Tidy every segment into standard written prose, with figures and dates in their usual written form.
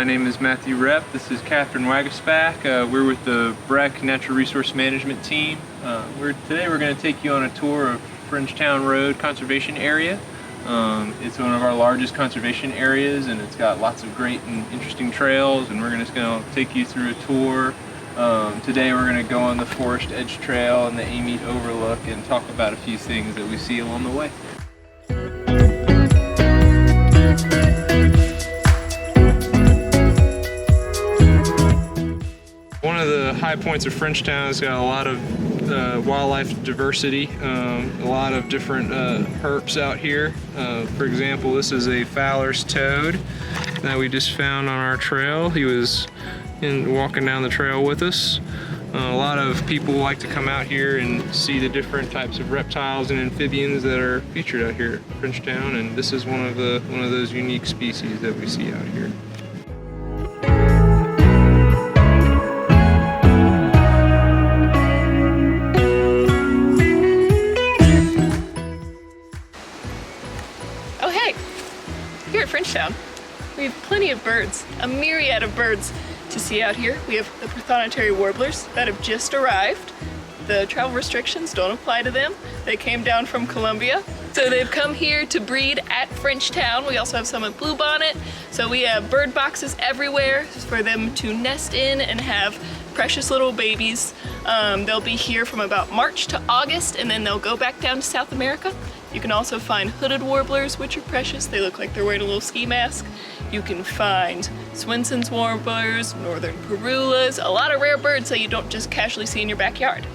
my name is Matthew Rep. This is Kathryn Wagaspack. We're with the Breck Natural Resource Management team. Today we're going to take you on a tour of Frenchtown Road Conservation Area. It's one of our largest conservation areas, and it's got lots of great and interesting trails, and we're just going to take you through a tour. Today we're going to go on the Forest Edge Trail and the Amite Overlook and talk about a few things that we see along the way. One of the high points of Frenchtown has got a lot of wildlife diversity, a lot of different herps out here. For example, this is a Fowlers Toad that we just found on our trail. He was walking down the trail with us. A lot of people like to come out here and see the different types of reptiles and amphibians that are featured out here at Frenchtown, and this is one of those unique species that we see out here. Here at Frenchtown, we have plenty of birds, a myriad of birds to see out here. We have the prothonotary warblers that have just arrived. The travel restrictions don't apply to them. They came down from Colombia. So they've come here to breed at Frenchtown. We also have some at Bluebonnet. So we have bird boxes everywhere for them to nest in and have precious little babies. They'll be here from about March to August, and then they'll go back down to South America. You can also find hooded warblers, which are precious. They look like they're wearing a little ski mask. You can find Swenson's warblers, northern parulas, a lot of rare birds that you don't just casually see in your backyard.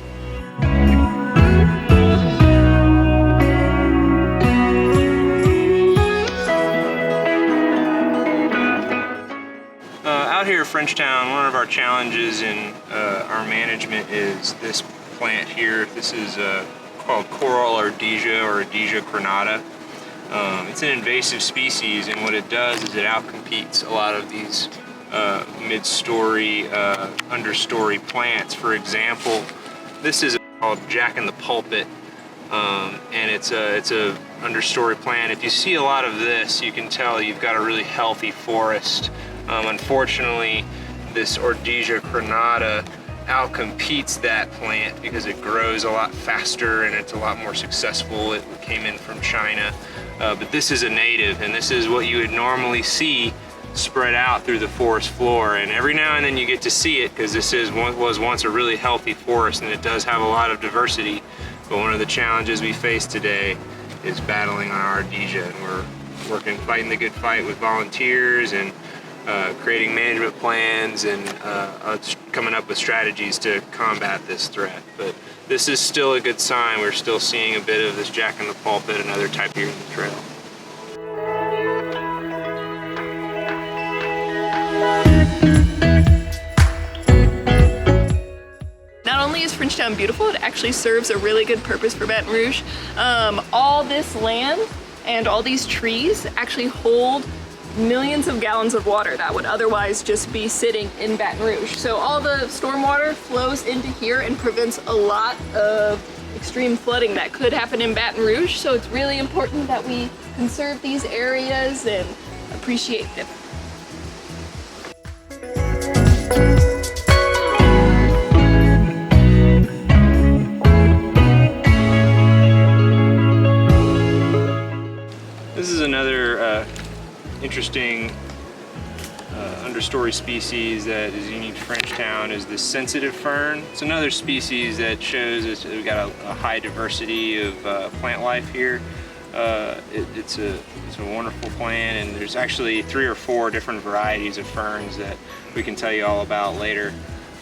Out here at Frenchtown, one of our challenges in our management is this plant here. This is called coral ardesia or Ardesia crenata. It's an invasive species, and what it does is it outcompetes a lot of these mid-story, understory plants. For example, this is called Jack in the Pulpit, and it's a understory plant. If you see a lot of this, you can tell you've got a really healthy forest. Unfortunately, this Ardesia crenata outcompetes that plant because it grows a lot faster and it's a lot more successful. It came in from China, but this is a native, and this is what you would normally see spread out through the forest floor. And every now and then you get to see it because this was once a really healthy forest, and it does have a lot of diversity. But one of the challenges we face today is battling on our Ardesia, and we're fighting the good fight with volunteers and creating management plans and coming up with strategies to combat this threat. But this is still a good sign. We're still seeing a bit of this Jack in the Pulpit, another type here in the trail. Not only is Frenchtown beautiful, it actually serves a really good purpose for Baton Rouge. All this land and all these trees actually hold millions of gallons of water that would otherwise just be sitting in Baton Rouge. So all the stormwater flows into here and prevents a lot of extreme flooding that could happen in Baton Rouge. So it's really important that we conserve these areas and appreciate them. This is another interesting understory species that is unique to Frenchtown is the sensitive fern. It's another species that shows we've got a high diversity of plant life here. It's a wonderful plant, and there's actually 3 or 4 different varieties of ferns that we can tell you all about later.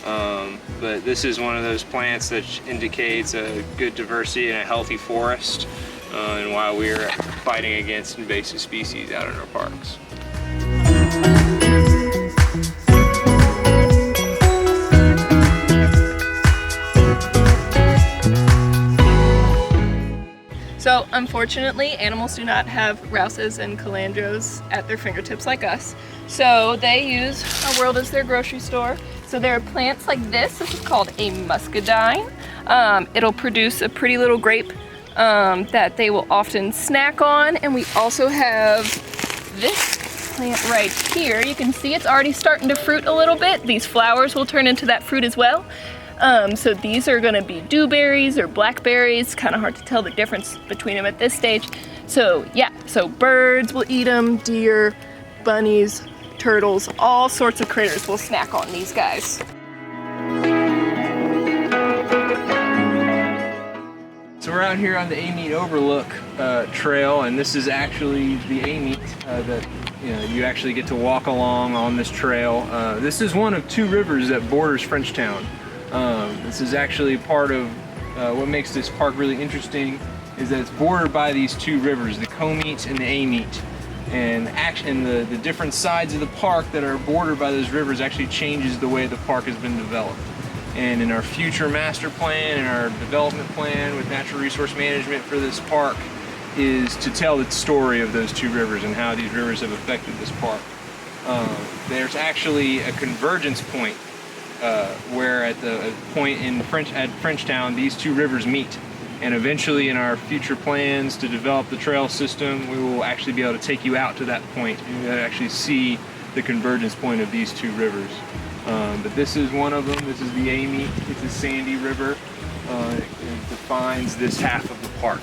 But this is one of those plants that indicates a good diversity and a healthy forest, and while we're fighting against invasive species out in our parks. So unfortunately, animals do not have rouses and calandros at their fingertips like us. So they use our world as their grocery store. So there are plants like this. This is called a Muscadine. It'll produce a pretty little grape that they will often snack on. And we also have this plant right here. You can see it's already starting to fruit a little bit. These flowers will turn into that fruit as well. So these are gonna be dewberries or blackberries. Kind of hard to tell the difference between them at this stage. So yeah, so birds will eat them, deer, bunnies, turtles, all sorts of critters will snack on these guys. So we're out here on the Amite Overlook Trail, and this is actually the Amite that you actually get to walk along on this trail. This is one of two rivers that borders Frenchtown. This is actually part of what makes this park really interesting, is that it's bordered by these two rivers, the Comite and the Amite. And the different sides of the park that are bordered by those rivers actually changes the way the park has been developed. And in our future master plan and our development plan with natural resource management for this park is to tell the story of those two rivers and how these rivers have affected this park. There's actually a convergence point where at the point at Frenchtown these two rivers meet. And eventually in our future plans to develop the trail system, we will actually be able to take you out to that point and you'll actually see the convergence point of these two rivers. But this is one of them. This is the Amite. It's a sandy river. It defines this half of the park.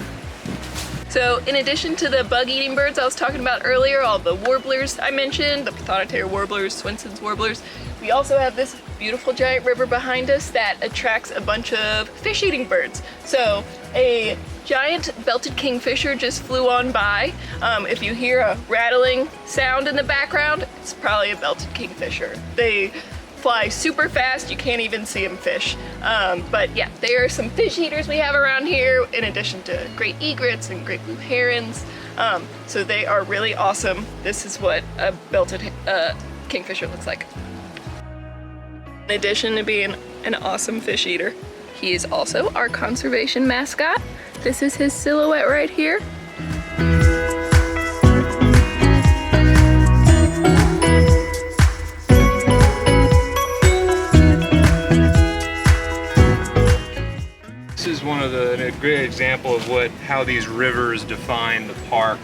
So in addition to the bug-eating birds I was talking about earlier, all the warblers I mentioned, the prothonotary warblers, Swenson's warblers, we also have this beautiful giant river behind us that attracts a bunch of fish-eating birds. So a giant belted kingfisher just flew on by. If you hear a rattling sound in the background, it's probably a belted kingfisher. They fly super fast, you can't even see them fish. But yeah, there are some fish eaters we have around here in addition to great egrets and great blue herons. So they are really awesome. This is what a belted kingfisher looks like. In addition to being an awesome fish eater, he is also our conservation mascot. This is his silhouette right here. This is one of a great example of how these rivers define the park.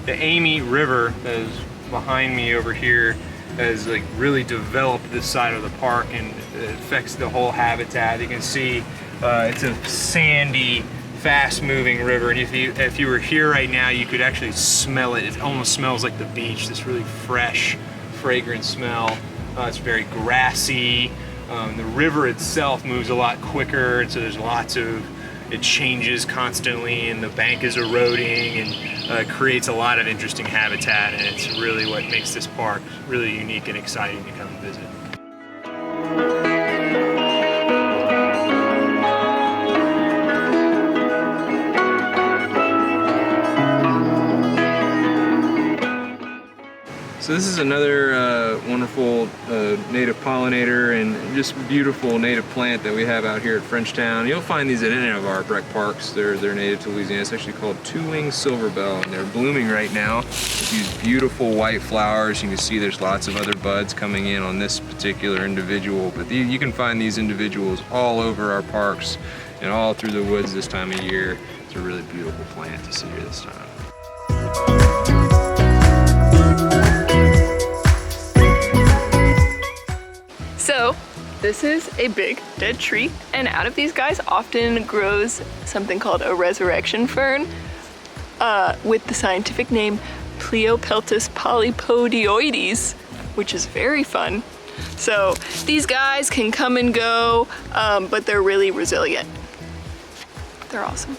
The Amite River that is behind me over here has really developed this side of the park, and it affects the whole habitat. You can see it's a sandy, fast-moving river, and if you were here right now, you could actually smell it. It almost smells like the beach. This really fresh, fragrant smell. It's very grassy. The river itself moves a lot quicker, and so there's it changes constantly, and the bank is eroding, and creates a lot of interesting habitat, and it's really what makes this park really unique and exciting to come and visit. So this is another wonderful native pollinator and just beautiful native plant that we have out here at Frenchtown. You'll find these at any of our rec parks. They're native to Louisiana. It's actually called two-winged silverbell, and they're blooming right now with these beautiful white flowers. You can see there's lots of other buds coming in on this particular individual, but you can find these individuals all over our parks and all through the woods this time of year. It's a really beautiful plant to see here this time. So this is a big dead tree, and out of these guys often grows something called a resurrection fern with the scientific name Pleopeltis polypodioides, which is very fun. So these guys can come and go, but they're really resilient. They're awesome.